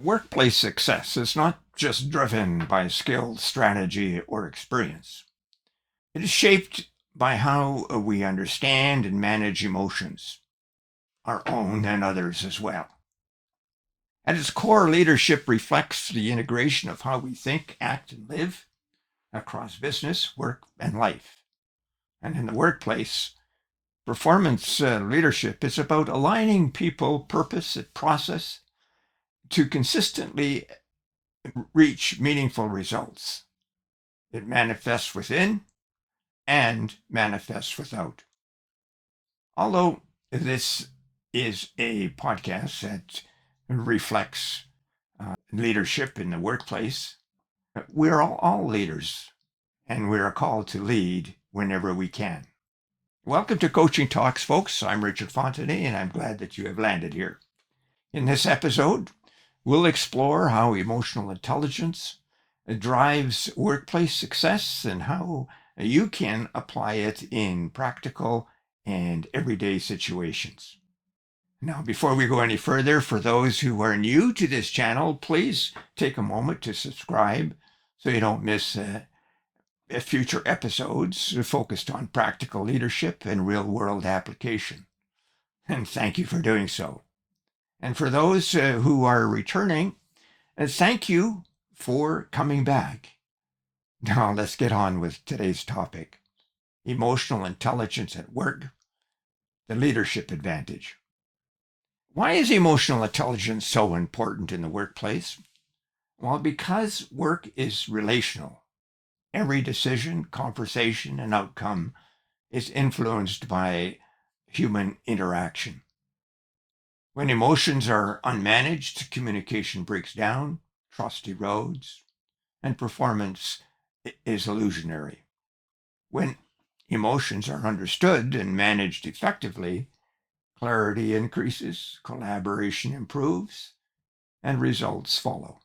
Workplace success is not just driven by skill, strategy, or experience. It is shaped by how we understand and manage emotions, our own and others as well. At its core, leadership reflects the integration of how we think, act, and live across business, work, and life. And in the workplace, performance leadership is about aligning people, purpose, and process to consistently reach meaningful results. It manifests within and manifests without. Although this is a podcast that reflects leadership in the workplace, we're all leaders and we are called to lead whenever we can. Welcome to Coaching Talks, folks. I'm Richard Fontenay, and I'm glad that you have landed here. In this episode, we'll explore how emotional intelligence drives workplace success and how you can apply it in practical and everyday situations. Now, before we go any further, for those who are new to this channel, please take a moment to subscribe so you don't miss future episodes focused on practical leadership and real-world application. And thank you for doing so. And for those who are returning, thank you for coming back. Now let's get on with today's topic: emotional intelligence at work, the leadership advantage. Why is emotional intelligence so important in the workplace? Well, because work is relational. Every decision, conversation, and outcome is influenced by human interaction. When emotions are unmanaged, communication breaks down, trust erodes, and performance is illusionary. When emotions are understood and managed effectively, clarity increases, collaboration improves, and results follow.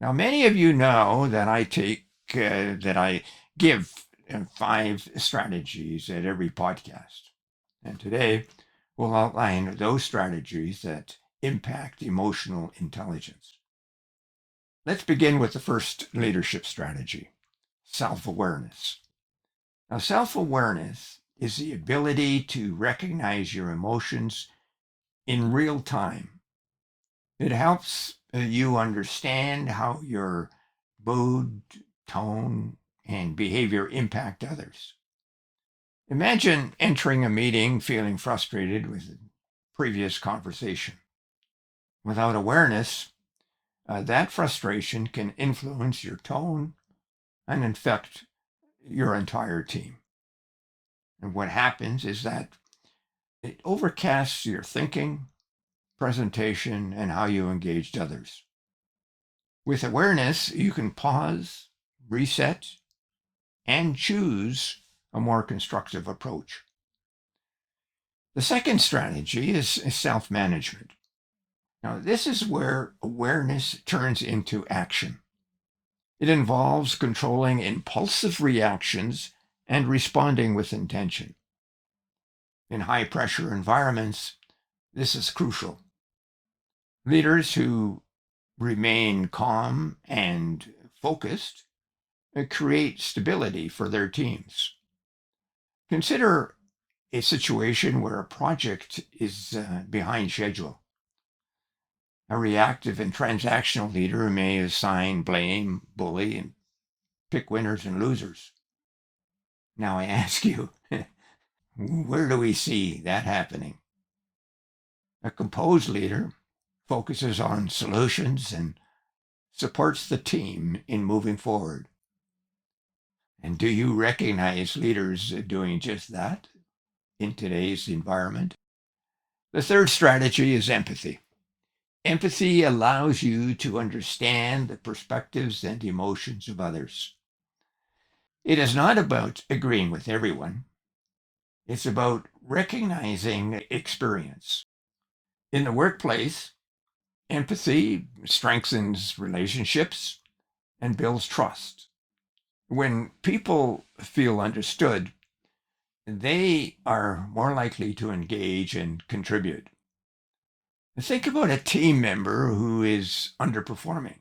Now, many of you know that I give 5 strategies at every podcast. And today we'll outline those strategies that impact emotional intelligence. Let's begin with the first leadership strategy: self-awareness. Now, self-awareness is the ability to recognize your emotions in real time. It helps you understand how your mood, tone, and behavior impact others. Imagine entering a meeting feeling frustrated with a previous conversation. Without awareness, that frustration can influence your tone and infect your entire team. And what happens is that it overcasts your thinking, presentation, and how you engaged others. With awareness, you can pause, reset, and choose a more constructive approach. The second strategy is self-management. Now, this is where awareness turns into action. It involves controlling impulsive reactions and responding with intention. In high-pressure environments, this is crucial. Leaders who remain calm and focused create stability for their teams. Consider a situation where a project is behind schedule. A reactive and transactional leader may assign blame, bully, and pick winners and losers. Now I ask you, where do we see that happening? A composed leader focuses on solutions and supports the team in moving forward. And do you recognize leaders doing just that in today's environment? The third strategy is empathy. Empathy allows you to understand the perspectives and emotions of others. It is not about agreeing with everyone. It's about recognizing experience. In the workplace, empathy strengthens relationships and builds trust. When people feel understood, they are more likely to engage and contribute. Think about a team member who is underperforming.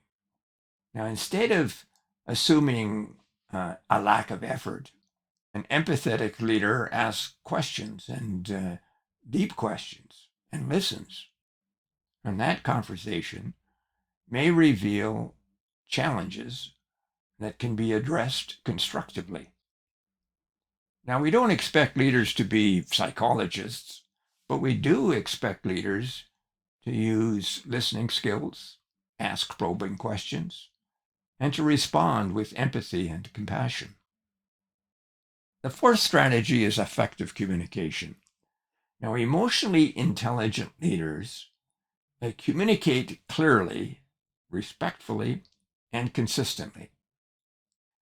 Now, instead of assuming a lack of effort, an empathetic leader asks questions and deep questions and listens. And that conversation may reveal challenges that can be addressed constructively. Now, we don't expect leaders to be psychologists, but we do expect leaders to use listening skills, ask probing questions, and to respond with empathy and compassion. The fourth strategy is effective communication. Now, emotionally intelligent leaders communicate clearly, respectfully, and consistently.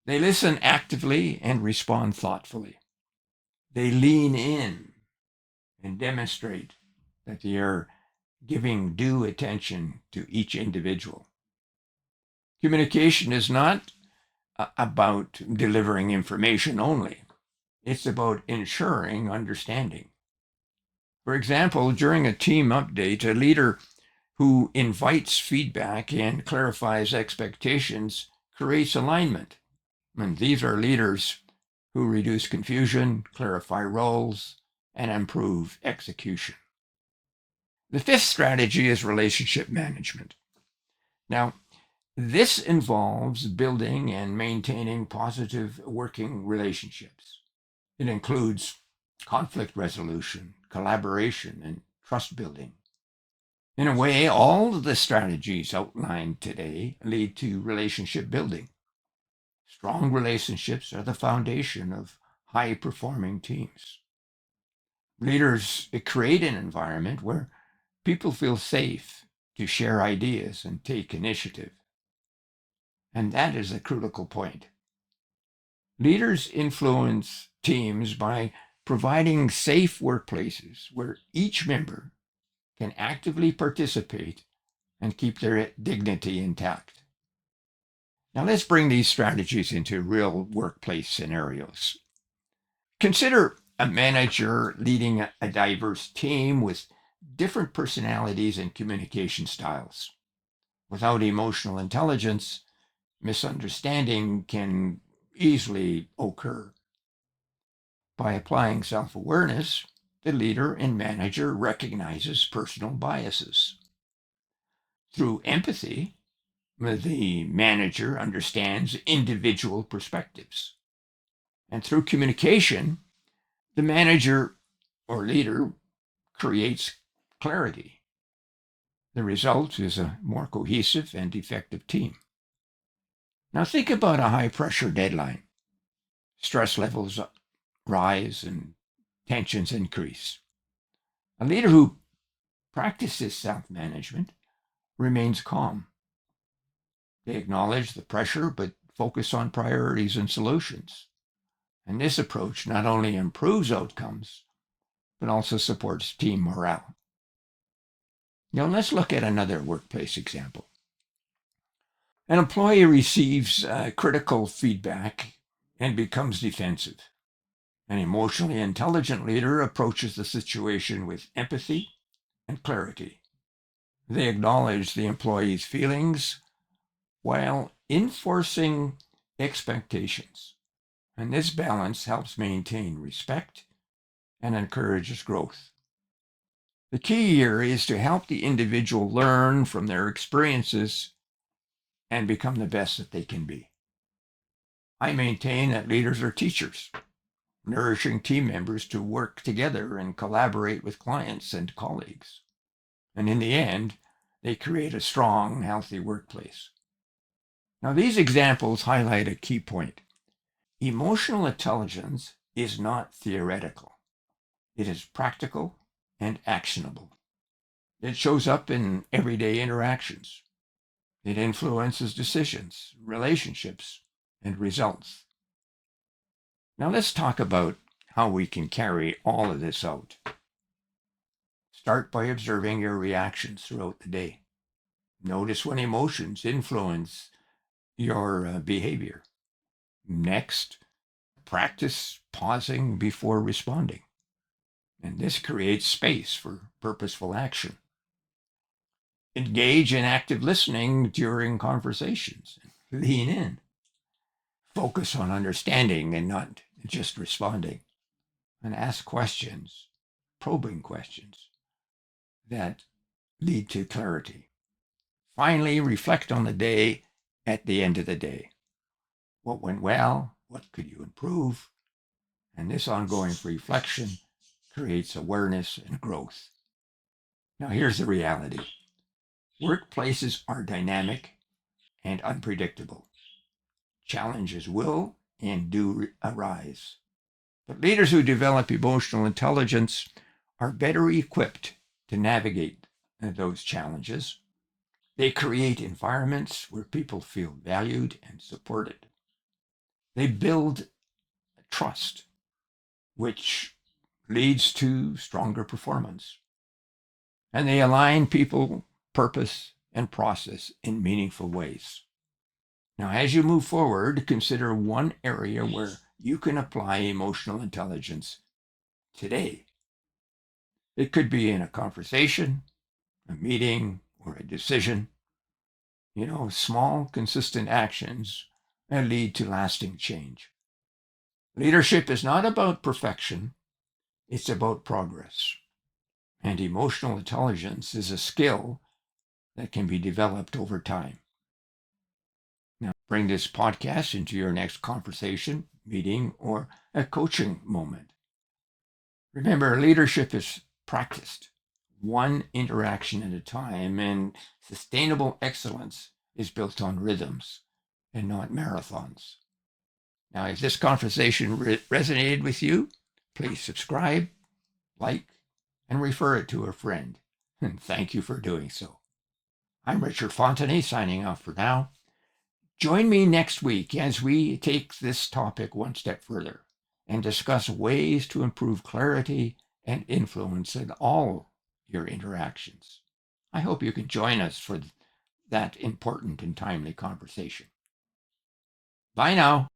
They listen actively and respond thoughtfully. They lean in and demonstrate that they are giving due attention to each individual. Communication is not about delivering information only. It's about ensuring understanding. For example, during a team update, a leader who invites feedback and clarifies expectations creates alignment. And these are leaders who reduce confusion, clarify roles, and improve execution. The fifth strategy is relationship management. Now, this involves building and maintaining positive working relationships. It includes conflict resolution, collaboration, and trust building. In a way, all of the strategies outlined today lead to relationship building. Strong relationships are the foundation of high-performing teams. Leaders create an environment where people feel safe to share ideas and take initiative. And that is a critical point. Leaders influence teams by providing safe workplaces where each member can actively participate and keep their dignity intact. Now, let's bring these strategies into real workplace scenarios. Consider a manager leading a diverse team with different personalities and communication styles. Without emotional intelligence, misunderstanding can easily occur. By applying self awareness, the leader and manager recognizes personal biases. Through empathy, the manager understands individual perspectives. And through communication, the manager or leader creates clarity. The result is a more cohesive and effective team. Now think about a high pressure deadline. Stress levels rise and tensions increase. A leader who practices self management remains calm. They acknowledge the pressure but focus on priorities and solutions. And this approach not only improves outcomes, but also supports team morale. Now, let's look at another workplace example. An employee receives critical feedback and becomes defensive. An emotionally intelligent leader approaches the situation with empathy and clarity. They acknowledge the employee's feelings while enforcing expectations. And this balance helps maintain respect and encourages growth. The key here is to help the individual learn from their experiences and become the best that they can be. I maintain that leaders are teachers, nourishing team members to work together and collaborate with clients and colleagues. And in the end, they create a strong, healthy workplace. Now, these examples highlight a key point. Emotional intelligence is not theoretical. It is practical and actionable. It shows up in everyday interactions. It influences decisions, relationships, and results. Now let's talk about how we can carry all of this out. Start by observing your reactions throughout the day. Notice when emotions influence your behavior. Next, practice pausing before responding. And this creates space for purposeful action. Engage in active listening during conversations. Lean in. Focus on understanding and not just responding. And ask questions, probing questions that lead to clarity. Finally, reflect on the day at the end of the day. What went well? What could you improve? And this ongoing reflection creates awareness and growth. Now, here's the reality. Workplaces are dynamic and unpredictable. Challenges will and do arise. But leaders who develop emotional intelligence are better equipped to navigate those challenges. They create environments where people feel valued and supported. They build trust, which leads to stronger performance. And they align people, purpose, and process in meaningful ways. Now, as you move forward, consider one area where you can apply emotional intelligence today. It could be in a conversation, a meeting, or a decision. Small, consistent actions that lead to lasting change. Leadership is not about perfection, it's about progress. And emotional intelligence is a skill that can be developed over time. Now, bring this podcast into your next conversation, meeting, or a coaching moment. Remember, leadership is practiced one interaction at a time, and sustainable excellence is built on rhythms and not marathons. Now, if this conversation resonated with you, please subscribe, like, and refer it to a friend. And thank you for doing so. I'm Richard Fontenay, signing off for now. Join me next week as we take this topic one step further and discuss ways to improve clarity and influence in all your interactions. I hope you can join us for that important and timely conversation. Bye now.